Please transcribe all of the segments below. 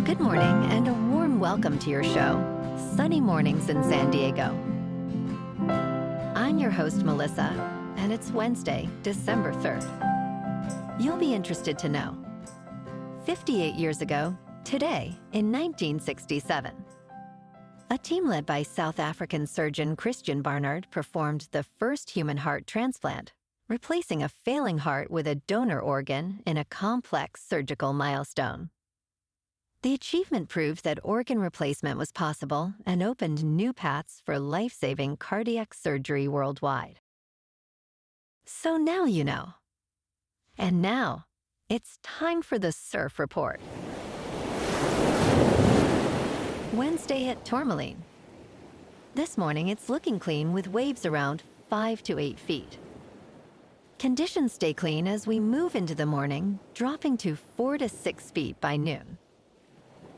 Good morning and a warm welcome to your show, Sunny Mornings in San Diego. I'm your host, Melissa, and it's Wednesday, December 3rd. You'll be interested to know, 58 years ago, today, in 1967, a team led by South African surgeon Christian Barnard performed the first human heart transplant, replacing a failing heart with a donor organ in a complex surgical milestone. The achievement proved that organ replacement was possible and opened new paths for life-saving cardiac surgery worldwide. So now you know. And now, it's time for the Surf Report. Wednesday at Tourmaline. This morning, it's looking clean with waves around 5 to 8 feet. Conditions stay clean as we move into the morning, dropping to 4 to 6 feet by noon.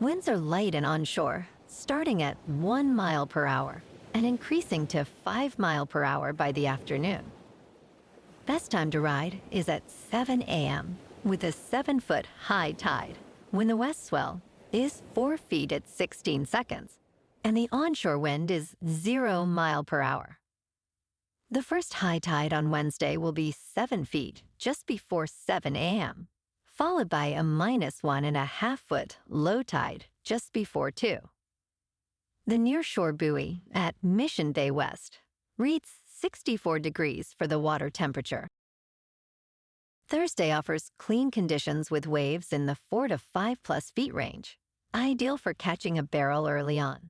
Winds are light and onshore, starting at 1 mile per hour and increasing to 5 miles per hour by the afternoon. Best time to ride is at 7 a.m. with a 7-foot high tide, when the west swell is 4 feet at 16 seconds, and the onshore wind is 0 mile per hour. The first high tide on Wednesday will be 7 feet just before 7 a.m., followed by a -1.5-foot low tide just before 2. The nearshore buoy at Mission Bay West reads 64 degrees for the water temperature. Thursday offers clean conditions with waves in the 4 to 5+ feet range, ideal for catching a barrel early on.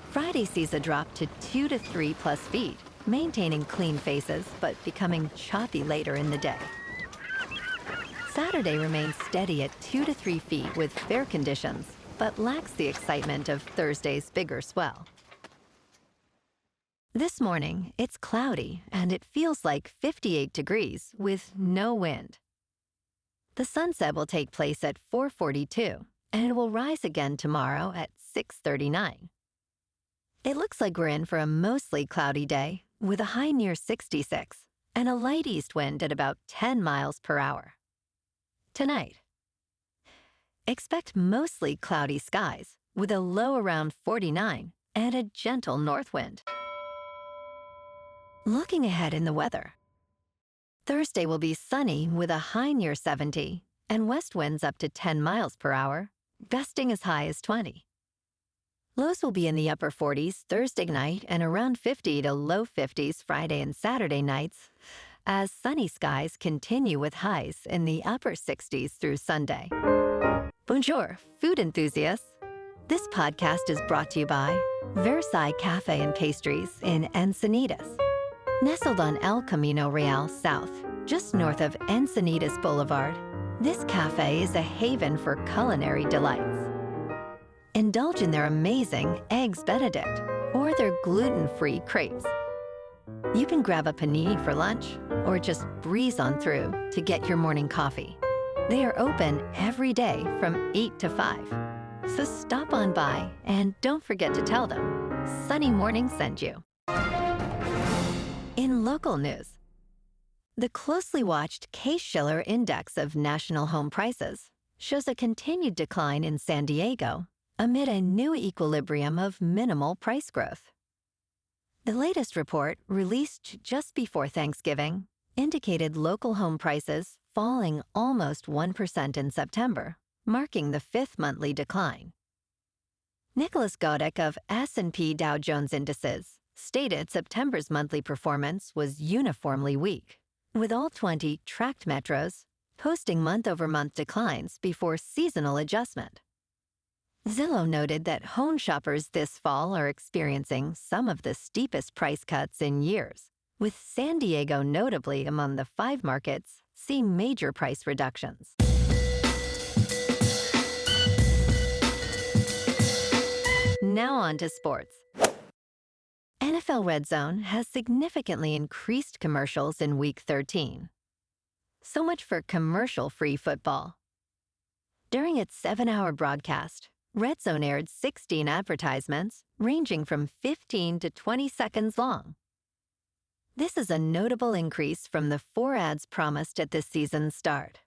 Friday sees a drop to 2 to 3+ feet, maintaining clean faces but becoming choppy later in the day. Saturday remains steady at 2 to 3 feet with fair conditions, but lacks the excitement of Thursday's bigger swell. This morning, it's cloudy and it feels like 58 degrees with no wind. The sunset will take place at 4:42, and it will rise again tomorrow at 6:39. It looks like we're in for a mostly cloudy day with a high near 66 and a light east wind at about 10 miles per hour. Tonight, expect mostly cloudy skies with a low around 49 and a gentle north wind. Looking ahead in the weather, Thursday will be sunny with a high near 70 and west winds up to 10 miles per hour, gusting as high as 20. Lows will be in the upper 40s Thursday night and around 50 to low 50s Friday and Saturday nights, as sunny skies continue with highs in the upper 60s through Sunday. Bonjour, food enthusiasts. This podcast is brought to you by Versailles Cafe and Pastries in Encinitas. Nestled on El Camino Real South, just north of Encinitas Boulevard, this cafe is a haven for culinary delights. Indulge in their amazing Eggs Benedict or their gluten-free crepes. You can grab a panini for lunch or just breeze on through to get your morning coffee. They are open every day from 8 to 5. So stop on by and don't forget to tell them Sunny Morning sent you. In local news, the closely watched Case-Shiller Index of national home prices shows a continued decline in San Diego amid a new equilibrium of minimal price growth. The latest report, released just before Thanksgiving, indicated local home prices falling almost 1% in September, marking the 5th monthly decline. Nicholas Godec of S&P Dow Jones Indices stated September's monthly performance was uniformly weak, with all 20 tracked metros posting month-over-month declines before seasonal adjustment. Zillow noted that home shoppers this fall are experiencing some of the steepest price cuts in years, with San Diego notably among the 5 markets seeing major price reductions. Now on to sports. NFL RedZone has significantly increased commercials in Week 13. So much for commercial-free football. During its 7-hour broadcast, RedZone aired 16 advertisements ranging from 15 to 20 seconds long. This is a notable increase from the 4 ads promised at the season's start.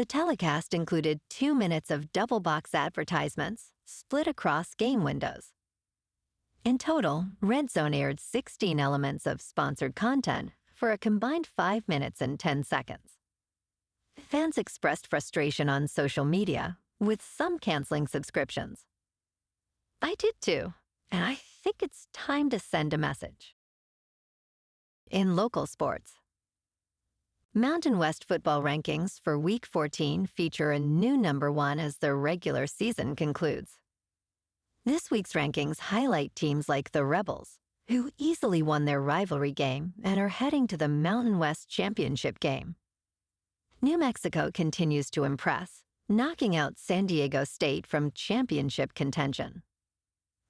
The telecast included 2 minutes of double-box advertisements split across game windows. In total, RedZone aired 16 elements of sponsored content for a combined 5 minutes and 10 seconds. Fans expressed frustration on social media, with some canceling subscriptions. I did too, and I think it's time to send a message. In local sports, Mountain West football rankings for Week 14 feature a new number 1 as the regular season concludes. This week's rankings highlight teams like the Rebels, who easily won their rivalry game and are heading to the Mountain West Championship game. New Mexico continues to impress, knocking out San Diego State from championship contention.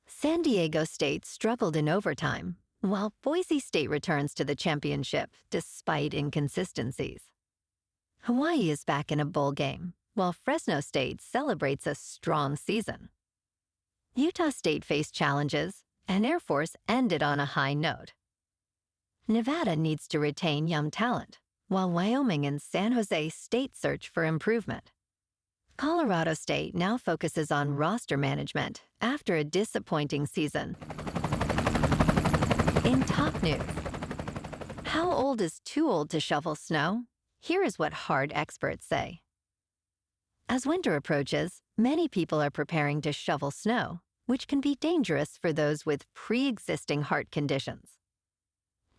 San Diego State struggled in overtime, while Boise State returns to the championship despite inconsistencies. Hawaii is back in a bowl game, while Fresno State celebrates a strong season. Utah State faced challenges, and Air Force ended on a high note. Nevada needs to retain young talent, while Wyoming and San Jose State search for improvement. Colorado State now focuses on roster management after a disappointing season. In top news, how old is too old to shovel snow? Here is what hard experts say. As winter approaches, many people are preparing to shovel snow, which can be dangerous for those with pre-existing heart conditions.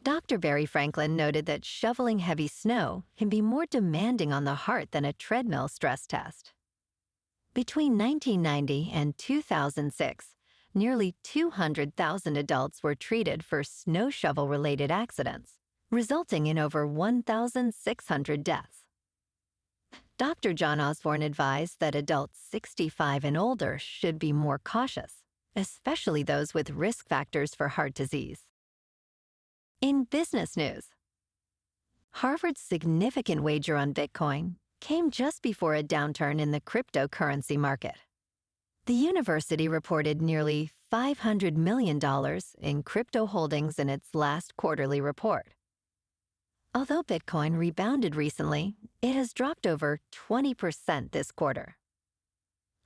Dr. Barry Franklin noted that shoveling heavy snow can be more demanding on the heart than a treadmill stress test. Between 1990 and 2006, nearly 200,000 adults were treated for snow shovel-related accidents, resulting in over 1,600 deaths. Dr. John Osborne advised that adults 65 and older should be more cautious, especially those with risk factors for heart disease. In business news, Harvard's significant wager on Bitcoin came just before a downturn in the cryptocurrency market. The university reported nearly $500 million in crypto holdings in its last quarterly report. Although Bitcoin rebounded recently, it has dropped over 20% this quarter.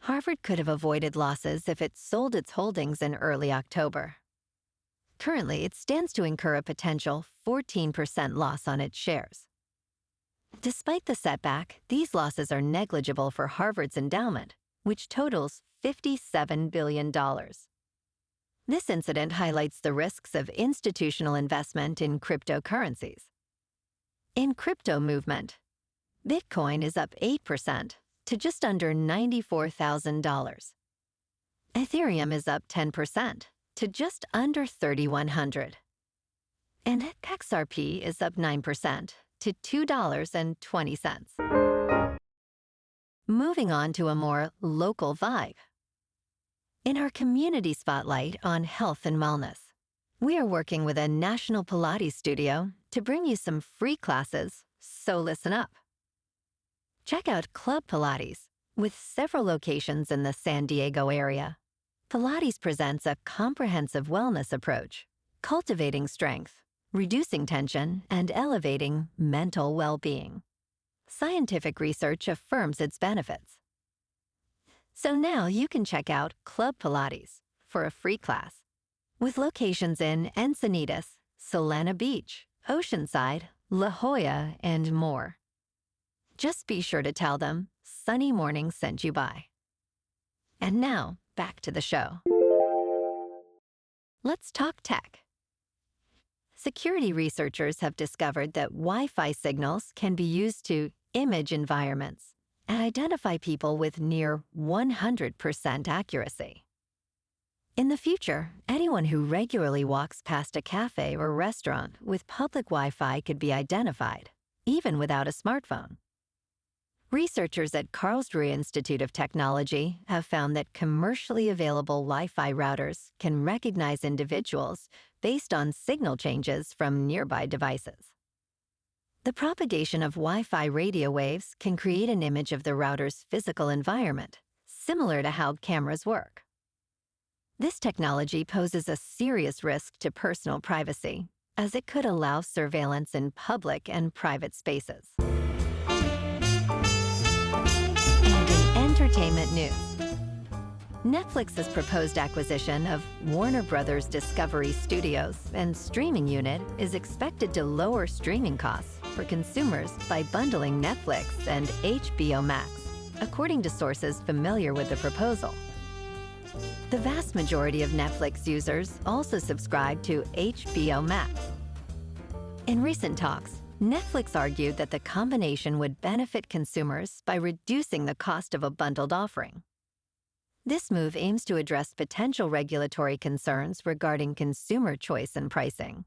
Harvard could have avoided losses if it sold its holdings in early October. Currently, it stands to incur a potential 14% loss on its shares. Despite the setback, these losses are negligible for Harvard's endowment, which totals $57 billion. This incident highlights the risks of institutional investment in cryptocurrencies. In crypto movement, Bitcoin is up 8% to just under $94,000. Ethereum is up 10% to just under $3,100. And XRP is up 9% to $2.20. Moving on to a more local vibe. In our community spotlight on health and wellness, we are working with a national Pilates studio to bring you some free classes, so listen up. Check out Club Pilates, with several locations in the San Diego area. Pilates presents a comprehensive wellness approach, cultivating strength, reducing tension, and elevating mental well-being. Scientific research affirms its benefits. So now you can check out Club Pilates for a free class, with locations in Encinitas, Solana Beach, Oceanside, La Jolla, and more. Just be sure to tell them Sunny Morning sent you by. And now, back to the show. Let's talk tech. Security researchers have discovered that Wi-Fi signals can be used to image environments and identify people with near 100% accuracy. In the future, anyone who regularly walks past a cafe or restaurant with public Wi-Fi could be identified, even without a smartphone. Researchers at Karlsruhe Institute of Technology have found that commercially available Wi-Fi routers can recognize individuals based on signal changes from nearby devices. The propagation of Wi-Fi radio waves can create an image of the router's physical environment, similar to how cameras work. This technology poses a serious risk to personal privacy, as it could allow surveillance in public and private spaces. Netflix's proposed acquisition of Warner Brothers Discovery Studios and streaming unit is expected to lower streaming costs for consumers by bundling Netflix and HBO Max, according to sources familiar with the proposal. The vast majority of Netflix users also subscribe to HBO Max. In recent talks, Netflix argued that the combination would benefit consumers by reducing the cost of a bundled offering. This move aims to address potential regulatory concerns regarding consumer choice and pricing.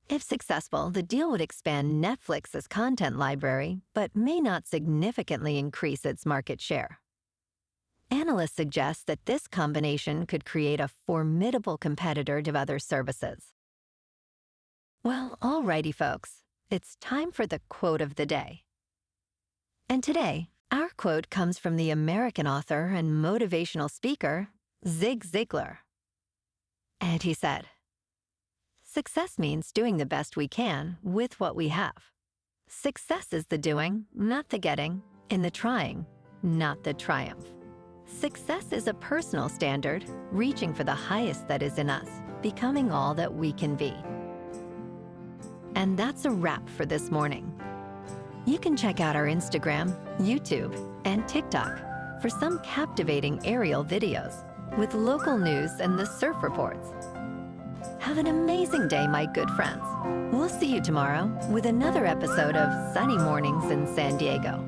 If successful, the deal would expand Netflix's content library, but may not significantly increase its market share. Analysts suggest that this combination could create a formidable competitor to other services. Well, alrighty, folks, it's time for the quote of the day. And today, our quote comes from the American author and motivational speaker, Zig Ziglar. And he said, "Success means doing the best we can with what we have. Success is the doing, not the getting, in the trying, not the triumph. Success is a personal standard, reaching for the highest that is in us, becoming all that we can be." And that's a wrap for this morning. You can check out our Instagram, YouTube, and TikTok for some captivating aerial videos with local news and the surf reports. Have an amazing day, my good friends. We'll see you tomorrow with another episode of Sunny Mornings in San Diego.